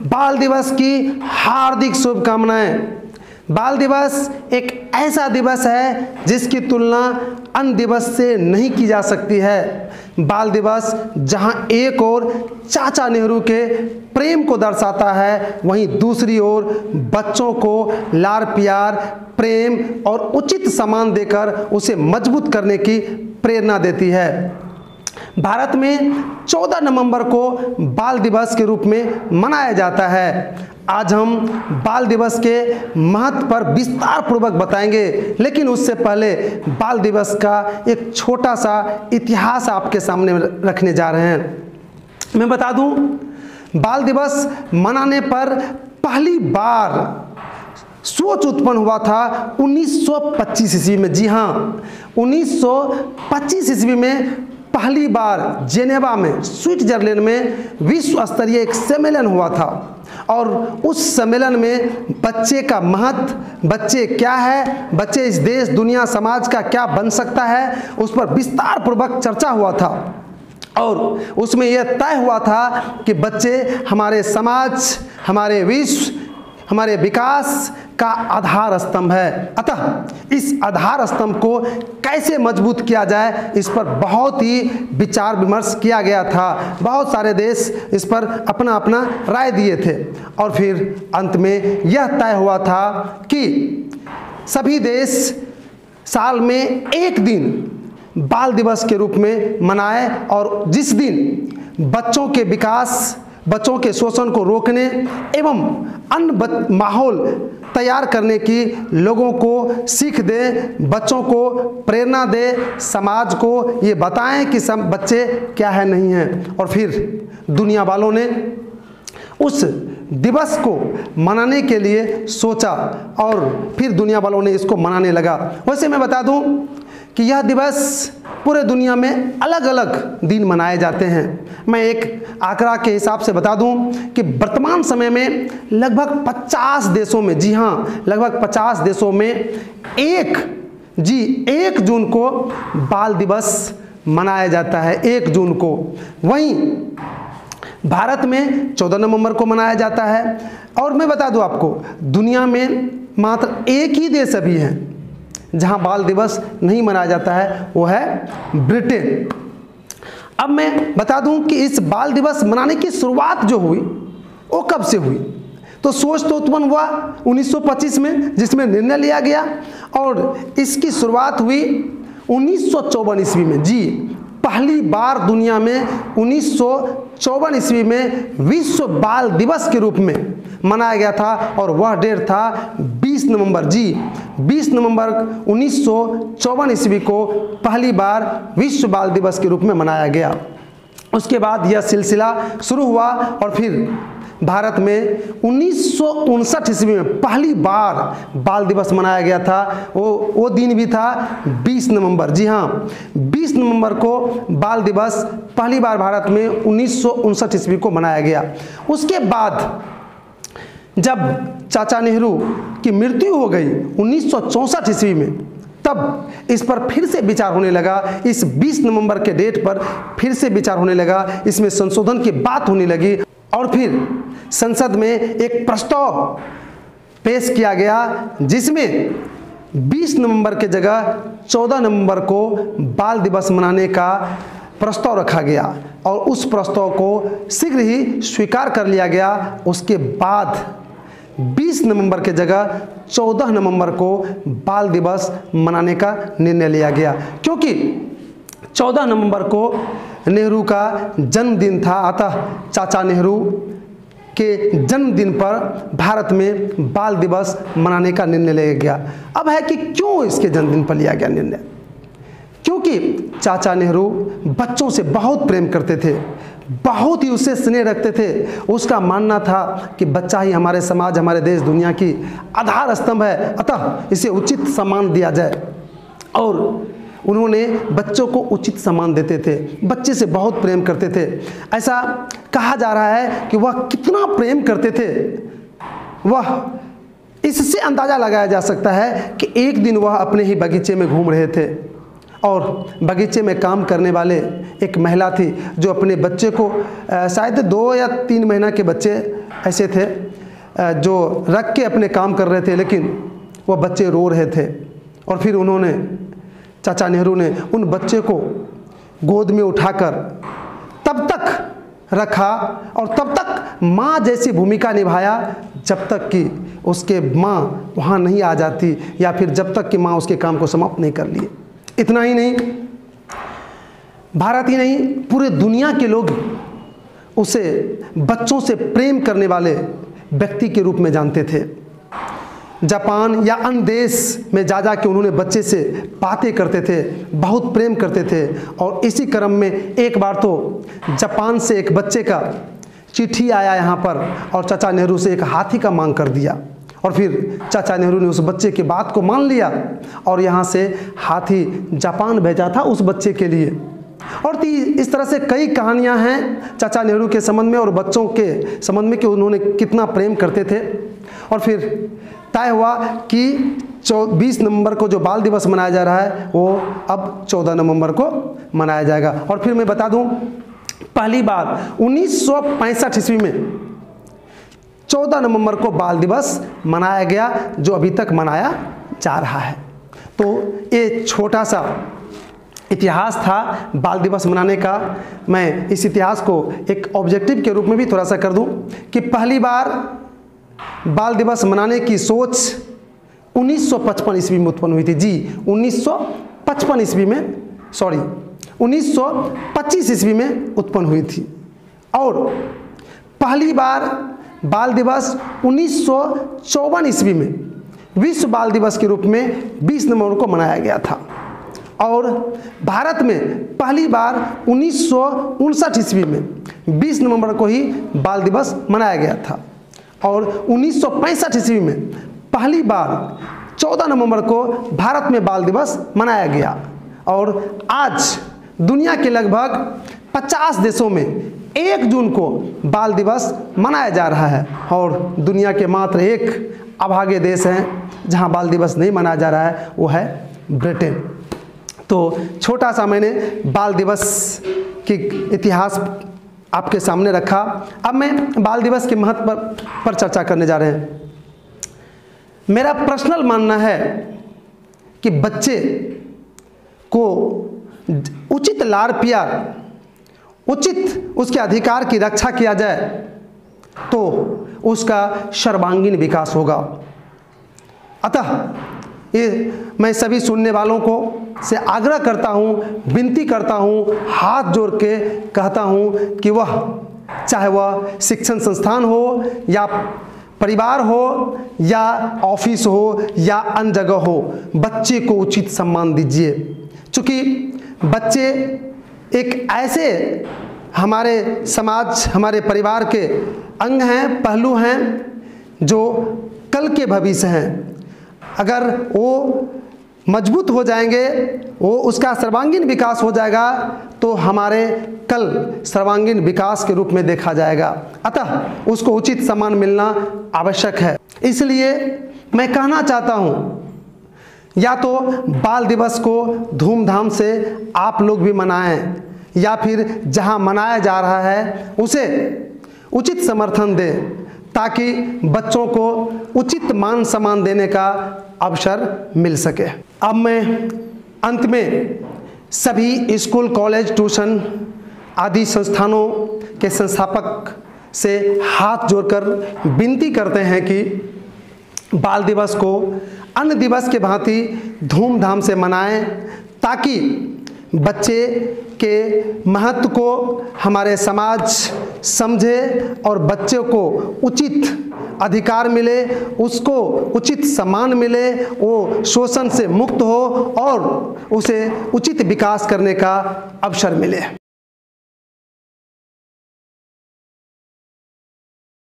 बाल दिवस की हार्दिक शुभकामनाएं। बाल दिवस एक ऐसा दिवस है जिसकी तुलना अन्य दिवस से नहीं की जा सकती है। बाल दिवस जहां एक ओर चाचा नेहरू के प्रेम को दर्शाता है, वहीं दूसरी ओर बच्चों को लाड़ प्यार, प्रेम और उचित सम्मान देकर उसे मजबूत करने की प्रेरणा देती है। भारत में 14 नवंबर को बाल दिवस के रूप में मनाया जाता है। आज हम बाल दिवस के महत्व पर विस्तार पूर्वक बताएंगे, लेकिन उससे पहले बाल दिवस का एक छोटा सा इतिहास आपके सामने रखने जा रहे हैं। मैं बता दूं, बाल दिवस मनाने पर पहली बार सोच उत्पन्न हुआ था 1925 ईस्वी में। जी हाँ, 1925 ईस्वी में पहली बार जेनेवा में, स्विट्जरलैंड में विश्व स्तरीय एक सम्मेलन हुआ था और उस सम्मेलन में बच्चे का महत्व, बच्चे क्या है, बच्चे इस देश दुनिया समाज का क्या बन सकता है, उस पर विस्तार पूर्वक चर्चा हुआ था। और उसमें यह तय हुआ था कि बच्चे हमारे समाज, हमारे विश्व, हमारे विकास का आधार स्तंभ है। अतः इस आधार स्तंभ को कैसे मजबूत किया जाए, इस पर बहुत ही विचार विमर्श किया गया था। बहुत सारे देश इस पर अपना अपना राय दिए थे और फिर अंत में यह तय हुआ था कि सभी देश साल में एक दिन बाल दिवस के रूप में मनाए और जिस दिन बच्चों के विकास, बच्चों के शोषण को रोकने एवं अन्य माहौल तैयार करने की लोगों को सीख दे, बच्चों को प्रेरणा दे, समाज को ये बताएं कि सब बच्चे क्या है नहीं हैं। और फिर दुनिया वालों ने उस दिवस को मनाने के लिए सोचा और फिर दुनिया वालों ने इसको मनाने लगा। वैसे मैं बता दूं कि यह दिवस पूरे दुनिया में अलग अलग दिन मनाए जाते हैं। मैं एक आंकड़ा के हिसाब से बता दूं कि वर्तमान समय में लगभग 50 देशों में, जी हाँ, लगभग 50 देशों में 1 जून को बाल दिवस मनाया जाता है, 1 जून को। वहीं भारत में 14 नवंबर को मनाया जाता है। और मैं बता दूं आपको, दुनिया में मात्र एक ही देश अभी है जहां बाल दिवस नहीं मनाया जाता है, वो है ब्रिटेन। अब मैं बता दूं कि इस बाल दिवस मनाने की शुरुआत जो हुई वो कब से हुई। तो सोच तो उत्पन्न हुआ 1925 में, जिसमें निर्णय लिया गया, और इसकी शुरुआत हुई 1954 ईस्वी में। जी, पहली बार दुनिया में 1954 ईस्वी में विश्व बाल दिवस के रूप में मनाया गया था और वह डेट था 20 नवंबर। जी, 20 नवंबर 1954 ईस्वी को पहली बार विश्व बाल दिवस के रूप में मनाया गया। उसके बाद यह सिलसिला शुरू हुआ और फिर भारत में 1959 ईस्वी में पहली बार बाल दिवस मनाया गया था। वो दिन भी था 20 नवंबर। जी हाँ, 20 नवंबर को बाल दिवस पहली बार भारत में 1959 ईस्वी को मनाया गया। उसके बाद जब चाचा नेहरू की मृत्यु हो गई 1964 ईस्वी में, तब इस पर फिर से विचार होने लगा। इस 20 नवंबर के डेट पर फिर से विचार होने लगा, इसमें संशोधन की बात होने लगी और फिर संसद में एक प्रस्ताव पेश किया गया जिसमें 20 नवंबर के जगह 14 नवंबर को बाल दिवस मनाने का प्रस्ताव रखा गया और उस प्रस्ताव को शीघ्र ही स्वीकार कर लिया गया। उसके बाद 20 नवंबर के जगह 14 नवंबर को बाल दिवस मनाने का निर्णय लिया गया, क्योंकि 14 नवंबर को नेहरू का जन्मदिन था। अतः चाचा नेहरू के जन्मदिन पर भारत में बाल दिवस मनाने का निर्णय लिया गया। अब है कि क्यों इसके जन्मदिन पर लिया गया निर्णय, क्योंकि चाचा नेहरू बच्चों से बहुत प्रेम करते थे, बहुत ही उससे स्नेह रखते थे। उसका मानना था कि बच्चा ही हमारे समाज, हमारे देश दुनिया की आधार स्तंभ है, अतः इसे उचित सम्मान दिया जाए। और उन्होंने बच्चों को उचित सम्मान देते थे, बच्चे से बहुत प्रेम करते थे। ऐसा कहा जा रहा है कि वह कितना प्रेम करते थे, वह इससे अंदाज़ा लगाया जा सकता है कि एक दिन वह अपने ही बगीचे में घूम रहे थे और बगीचे में काम करने वाले एक महिला थी जो अपने बच्चे को शायद 2 या 3 महीना के बच्चे ऐसे थे जो रख के अपने काम कर रहे थे, लेकिन वह बच्चे रो रहे थे। और फिर उन्होंने, चाचा नेहरू ने उन बच्चे को गोद में उठाकर तब तक रखा और तब तक माँ जैसी भूमिका निभाया जब तक कि उसके माँ वहाँ नहीं आ जाती या फिर जब तक कि माँ उसके काम को समाप्त नहीं कर लिए। इतना ही नहीं, भारत ही नहीं पूरे दुनिया के लोग उसे बच्चों से प्रेम करने वाले व्यक्ति के रूप में जानते थे। जापान या अन्य देश में जा के उन्होंने बच्चे से बातें करते थे, बहुत प्रेम करते थे। और इसी क्रम में एक बार तो जापान से एक बच्चे का चिट्ठी आया यहाँ पर और चाचा नेहरू से एक हाथी का मांग कर दिया और फिर चाचा नेहरू ने उस बच्चे की बात को मान लिया और यहाँ से हाथी जापान भेजा था उस बच्चे के लिए। और इस तरह से कई कहानियाँ हैं चाचा नेहरू के संबंध में और बच्चों के संबंध में कि उन्होंने कितना प्रेम करते थे। और फिर तय हुआ कि 20 नवंबर को जो बाल दिवस मनाया जा रहा है वो अब 14 नवंबर को मनाया जाएगा। और फिर मैं बता दूं, पहली बार 1965 ईस्वी में 14 नवंबर को बाल दिवस मनाया गया, जो अभी तक मनाया जा रहा है। तो ये छोटा सा इतिहास था बाल दिवस मनाने का। मैं इस इतिहास को एक ऑब्जेक्टिव के रूप में भी थोड़ा सा कर दूं कि पहली बार बाल दिवस मनाने की सोच 1955 ईस्वी में उत्पन्न हुई थी। जी 1955 ईस्वी में, सॉरी 1925 ईस्वी में उत्पन्न हुई थी। और पहली बार बाल दिवस 1954 ईस्वी में विश्व बाल दिवस के रूप में 20 नवंबर को मनाया गया था। और भारत में पहली बार 1959 ईस्वी में 20 नवंबर को ही बाल दिवस मनाया गया था। और 1965 ईस्वी में पहली बार 14 नवंबर को भारत में बाल दिवस मनाया गया। और आज दुनिया के लगभग 50 देशों में 1 जून को बाल दिवस मनाया जा रहा है। और दुनिया के मात्र एक अभागे देश हैं जहां बाल दिवस नहीं मनाया जा रहा है, वो है ब्रिटेन। तो छोटा सा मैंने बाल दिवस की इतिहास आपके सामने रखा। अब मैं बाल दिवस के महत्व पर चर्चा करने जा रहे हैं। मेरा पर्सनल मानना है कि बच्चे को उचित लाड़ प्यार, उचित उसके अधिकार की रक्षा किया जाए तो उसका सर्वांगीण विकास होगा। अतः ये मैं सभी सुनने वालों को से आग्रह करता हूँ, विनती करता हूँ, हाथ जोड़ के कहता हूँ कि वह, चाहे वह शिक्षण संस्थान हो या परिवार हो या ऑफिस हो या अन्य जगह हो, बच्चे को उचित सम्मान दीजिए। क्योंकि बच्चे एक ऐसे हमारे समाज, हमारे परिवार के अंग हैं, पहलू हैं जो कल के भविष्य हैं। अगर वो मजबूत हो जाएंगे, वो उसका सर्वांगीण विकास हो जाएगा तो हमारे कल सर्वांगीण विकास के रूप में देखा जाएगा। अतः उसको उचित सम्मान मिलना आवश्यक है। इसलिए मैं कहना चाहता हूँ, या तो बाल दिवस को धूमधाम से आप लोग भी मनाएं या फिर जहाँ मनाया जा रहा है उसे उचित समर्थन दें ताकि बच्चों को उचित मान सम्मान देने का अवसर मिल सके। अब मैं अंत में सभी स्कूल, कॉलेज, ट्यूशन आदि संस्थानों के संस्थापक से हाथ जोड़कर विनती करते हैं कि बाल दिवस को अन्य दिवस के भांति धूमधाम से मनाएं ताकि बच्चे के महत्व को हमारे समाज समझे और बच्चे को उचित अधिकार मिले, उसको उचित सम्मान मिले, वो शोषण से मुक्त हो और उसे उचित विकास करने का अवसर मिले।